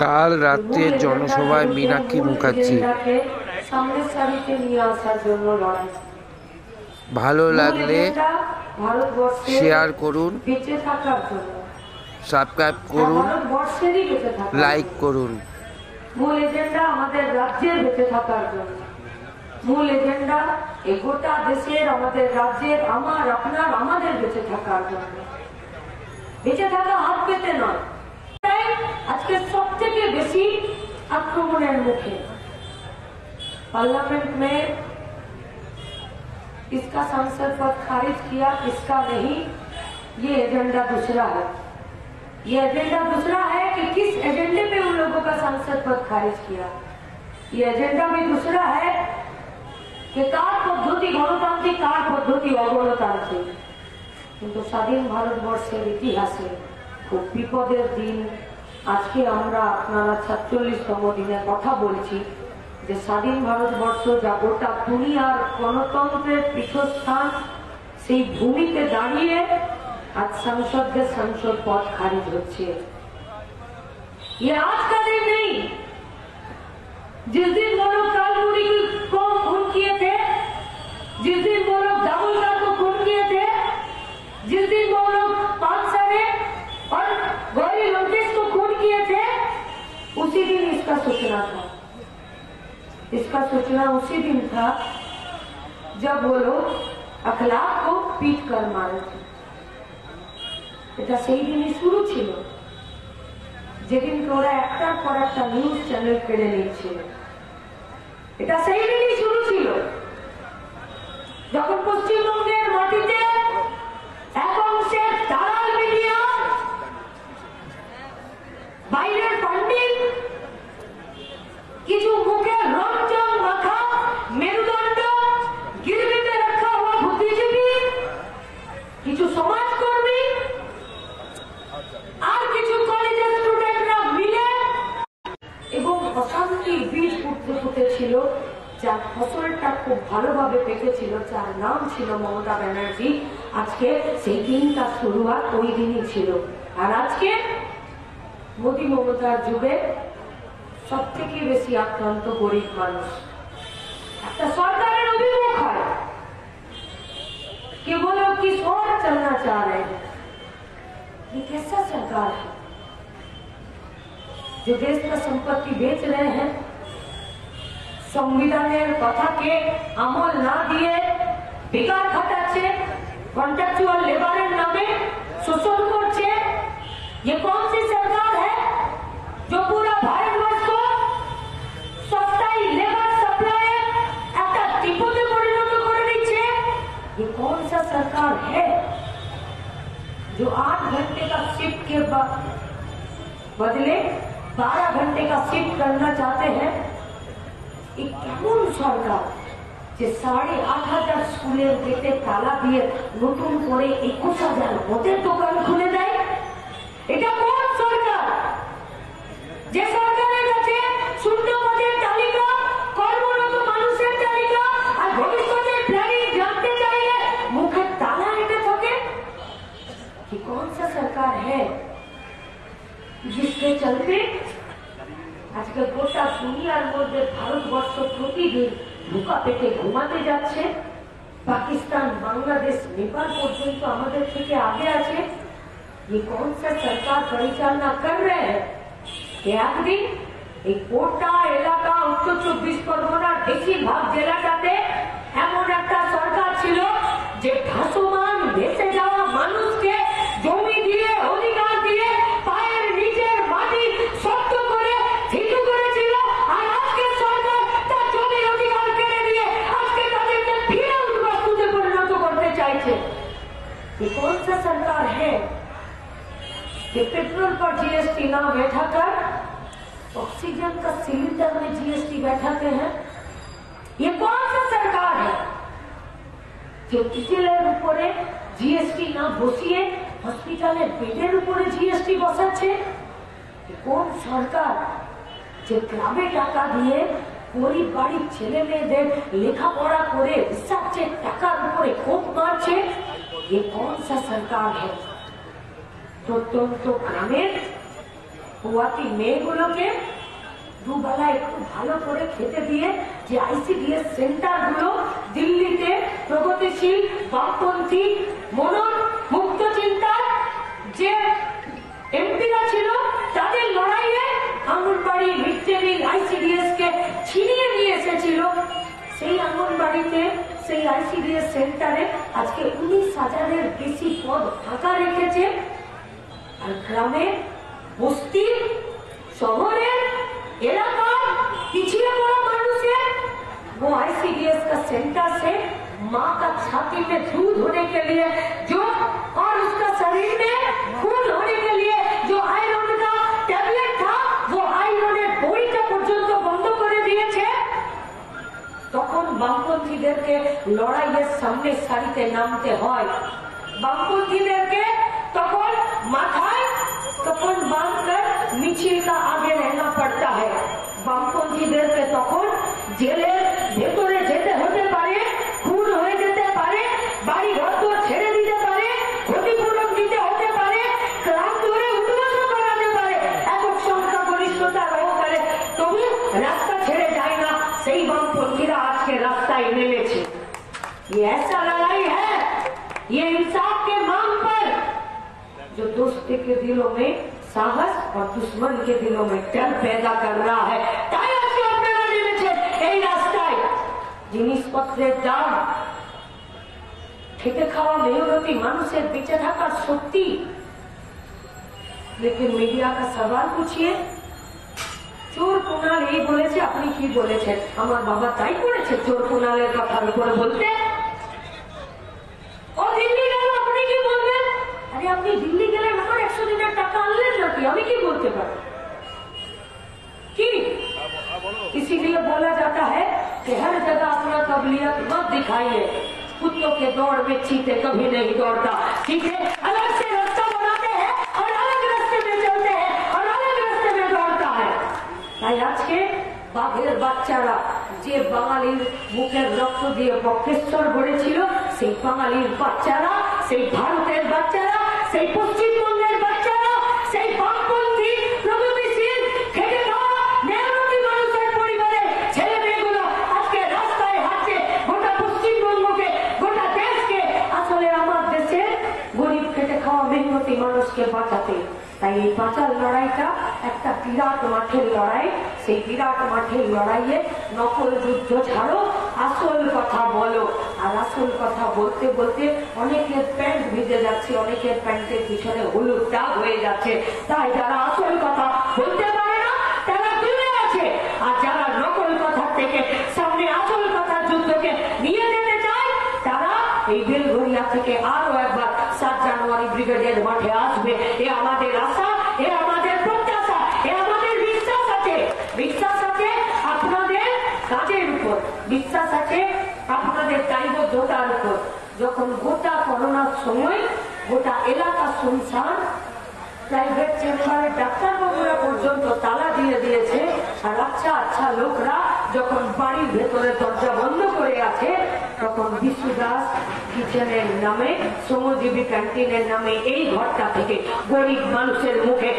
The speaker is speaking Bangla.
কাল রাত্রে জনসভায় মীনাক্ষী মুখার্জি। ভালো লাগলে শেয়ার করুন, সাবস্ক্রাইব করুন, লাইক করুন। মূল এজেন্ডা আমাদের রাজ্যের বেঁচে থাকার জন্য, মূল এজেন্ডা এই গোটা দেশের, আমাদের রাজ্যের, আমার আপনার আমাদের বেঁচে থাকার জন্য। বেঁচে থাকা হাত পেতে নয়। আজকে সব থেকে বেশি आक्रमणের मुखे पार्लियामेंट में किसका सांसद पद खारिज किया, किसका नहीं, ये एजेंडा दूसरा है। ये एजेंडा दूसरा है कि किस एजेंडे पे उन लोगों का सांसद पद खारिज किया। ये एजेंडा भी दूसरा है कि कार पद्धति गणतांत्रिक, कार पद्धति अगणतांत्रिक। কিন্তু স্বাধীন ভারতবর্ষের ইতিহাসে খুব বিপদের দিন। আজকে আমরা আপনারা ৪৬তম দিনের কথা বলছি যে স্বাধীন ভারতবর্ষ যা গোটা দুনিয়ার গণতন্ত্রের পীঠস্থান, সেই ভূমিতে দাঁড়িয়ে আজ সংসদের সংসদ পদ খারিজ হচ্ছে। ये आज का दिन नहीं, जिस दिन वो लोग कालमुरी को खून किए थे, जिस दिन वो लोग दाभोलकर को खून किए थे, जिस दिन वो लोग पानसरे और गौरी लंकेश को खून किए थे, उसी दिन इसका सूचना था। इसका सूचना उसी दिन था जब वो लोग अखलाक को पीट कर मारे थे। এটা সেই দিনই শুরু ছিল, যেদিন ওরা একটার পর একটা নিউজ চ্যানেল কেড়ে নিয়েছিল। এটা সেই দিনই শুরু ছিল যখন পশ্চিমবঙ্গের মাটিতে এক অংশের দালাল মিডিয়া, বাইরের পান্ডিত, কিছু মুখে রঞ্জন মাথা মেরুদণ্ড গিরবিতে রাখা হওয়া বুদ্ধিজীবী, কিছু সমাজকর্মী আর কিছু কলেজের স্টুডেন্টরা মিলে এবং অশান্তির বীজ ফুটেছিল, যার ফসলটা খুব ভালোভাবে পেকেছিল, যার নাম ছিল মমতা ব্যানার্জি। আজকে সেই দিনটা শুরুয়াত ওই দিনই ছিল। আর আজকে মোদী মমতার যুগে সব থেকে বেশি আক্রান্ত গরিব মানুষ। একটা সরকারের অভিমুখ হয় कि वो लोग किस और चलना चाह रहे हैं। ये कैसा सरकार है जो देश का संपत्ति बेच रहे हैं, संविधाনের কথাকে আমল না দিয়ে বেকার খাটাচ্ছে, কন্ট্রাকচুয়াল লেবারের नामे शोषण করছে। ये कौन सी सरकार है जो पूरा भारतवर्ष को सस्ताई लेबर सप्लाई একটা ডিপোতে পরিণত করে দিচ্ছে? ये कौन सा सरकार है जो 8 घंटे का शिफ्ट के बदले 12 घंटे का शिफ्ट करना चाहते हैं? एक কেমন সরকার যে ৮,৫০০ স্কুলের গেটে তালা দিয়ে নতুন করে ২১,০০০ মদের দোকান খুলে দেয়? এটা কোন সরকার যে সরকারের কাছে শূন্য পদের তালিকা, কর্মরত মানুষের তালিকা আর ভবিষ্যতের প্ল্যানিং জানতে চাইলে মুখে তালা এঁটে থাকে? कि कौन सा सरकार है जिसके चलते আজকে গোটা দুনিয়ার মধ্যে ভারতবর্ষ প্রতিদিন ভুকা পেটে ঘুমাতে যাচ্ছে? পাকিস্তান, বাংলাদেশ, নেপাল পর্যন্ত আমাদের থেকে আগে আছে। ये कौन सा सरकार परिचालना कर रहे हैं? একদিন এই গোটা এলাকা, উত্তর ২৪ পরগনার বেশিরভাগ জেলাটাতে এমন একটা সরকার ছিল যে ভাসমান ভেসে যাওয়া মানুষকে জমি দিয়ে, অধিকার দিয়ে, পায়ের নিচের মাটি শক্ত করে ঠিকু করেছিল। আর আজকে সরকার তার জমি অধিকার কেড়ে দিয়ে আজকে তাদেরকে ফিরে উদ্বাস্তুতে পরিণত করতে চাইছে। ये कौन सा सरकार है कि पेट्रोल पर जीएसटी ना बैठाकर ऑक्सीजन का सिलेंडर में जीएसटी बैठाते हैं? ये कौन सा सरकार है जो ডিজেলের উপরে জিএসটি না বসিয়ে হসপিটালের বেডের উপরে জিএসটি বসাচ্ছে? কোন সরকার যে গ্রামে টাকা দিয়ে গরিব বাড়ির ছেলে মেয়েদের লেখাপড়া করে রিসার্চের টাকার উপরে খোপ মারছে? ये कौन सा सरकार है প্রত্যন্ত গ্রামের পুয়াতি মেয়েগুলোকে দুবেলা একটু ভালো করে খেতে দিয়ে যে আইসিডিএস সেন্টার গুলো দিল্লিতে প্রগতিশীল বামপন্থী মনন মুক্ত চিন্তার যে এমপিরা ছিল তাদের লড়াইয়ে anganwadi mid day meal ICDS কে ছিনিয়ে নিয়ে এসেছিল। সেই আঙ্গনবাড়িতে সেই আইসিডিএস সেন্টারে আজকে 19,000-এর বেশি পদ ফাঁকা রেখেছে। আর গ্রামে বস্তি শহরের इलाका पिछड़े पड़ा मानुष है वो आईसीडीएस का सेंटर से माँ का छाती में दूध होने के लिए जो और उसका शरीर में खून होने के लिए जो आयरन का टैबलेट था वो आयरन बड़ीटा पर्यंत बंद করে দিয়েছে। তখন বামপন্থীদেরকে লড়াইয়ের সামনে সারিতে নামতে হয়। বামপন্থীদেরকে তখন মাথায় তখন বাঁধकर মিছিল का आगे रहना पड़ता है। বামপন্থীদেরকে তখন জেলের ভেতরে যেতে হতে পারে, খুন হয়ে যেতে পারে, বাড়ি ঘর ছেড়ে দিতে পারে, ক্ষতিপূরণ দিতে হতে পারে, ক্লাস ধরে উদ্বোধন করাতে পারে, একক সংখ্যা গরিষ্ঠতা রহকারে তবু রাস্তা ছেড়ে যায় না। সেই বামপন্থীরা আজকে রাস্তায় নেমেছে। ये ऐसा लड़ाई है, ये इंसाफ के मांग पर जो दोस्ती के दिलों में साहस और दुश्मन के दिलों में डर पैदा कर रहा है। তাই আজকে আপনারা নেমেছেন এই রাস্তায়। জিনিসপত্রের দাম, খেতে খাওয়া মেহনতি মানুষের বেঁচে থাকার সত্যি, लेकिन मीडिया का सवाल पूछिए, চোর কুনাল এই বলেছে, আপনি কি বলেছেন? আমার বাবা তাই করেছে চোর কুনালের কথার উপরে বলতে। ও দিল্লি গেল, আপনি কি বলবেন? আরে আপনি দিল্লি গেলে আমার 100 দিনের টাকা আনলেন নাকি? আমি কি বলতে পারি? কি इसीलिए बोला जाता है कि हर जगह अपना काबिलियत मत दिखाइए। कुत्तों के दौड़ में चीते कभी नहीं दौड़ता। ठीक है, अलग से रास्ता बनाते हैं और अलग रास्ते में चलते हैं और अलग रास्ते में दौड़ता है। তাই আজকে বাঘের বাচ্চারা যে বাঙালির মুখের রক্ত দিয়ে বক্রেশ্বর গড়েছিল, সেই বাঙালির বাচ্চারা, সেই ভারতের বাচ্চারা, সেই পশ্চিমবঙ্গের বাচ্চারা, সেই বামপন্থী প্রগতিশীল খেটে খাওয়া মেহনতি মানুষের পরিবারের ছেলে মেয়েগুলো আজকে রাস্তায় হাঁটছে গোটা পশ্চিমবঙ্গকে, গোটা দেশকে, আসলে আমার দেশের গরিব খেটে খাওয়া মেহনতি মানুষকে বাঁচাতে। তাই এই বাঁচার লড়াইটা একটা বিরাট মাঠের লড়াই। সেই বিরাট মাঠের লড়াইয়ে নকল যুদ্ধ ছাড়ো, আসল কথা বলো। আর আসল কথা বলতে বলতে অনেকের প্যান্ট ভিজে যাচ্ছে, অনেকের প্যান্টের পিছনে হলুদ দাগ হয়ে যাচ্ছে। তাই যারা আসল কথা বলতে পারে না তারা দূরে আছে, আর যারা নকল কথা থেকে সামনে আসল কথা যুদ্ধকে নিয়ে যেতে চায় তারা এই বেলঘরিয়া থেকে আরো একবার 7 জানুয়ারি ব্রিগেডের মাঠে আসবে। এ আমাদের আশা, এ আমাদের প্রত্যাশা, এ আমাদের বিশ্বাস আছে। বিশ্বাস আছে আপনাদের কাজের উপর, বিশ্বাস আছে আপনাদের দায়বদ্ধতার উপর। যখন গোটা করোনার সময় গোটা এলাকা শুনশান, প্রাইভেট চেম্বারে ডাক্তারবাবুরা পর্যন্ত তালা দিয়ে দিয়েছে, আর আচ্ছা আচ্ছা লোকরা যখন বাড়ির ভেতরে দরজা বন্ধ করে আছে, তখন বিশু দাস কিচেনের নামে, শ্রমজীবী ক্যান্টিনের নামে এই ঘরটা থেকে গরিব মানুষের মুখে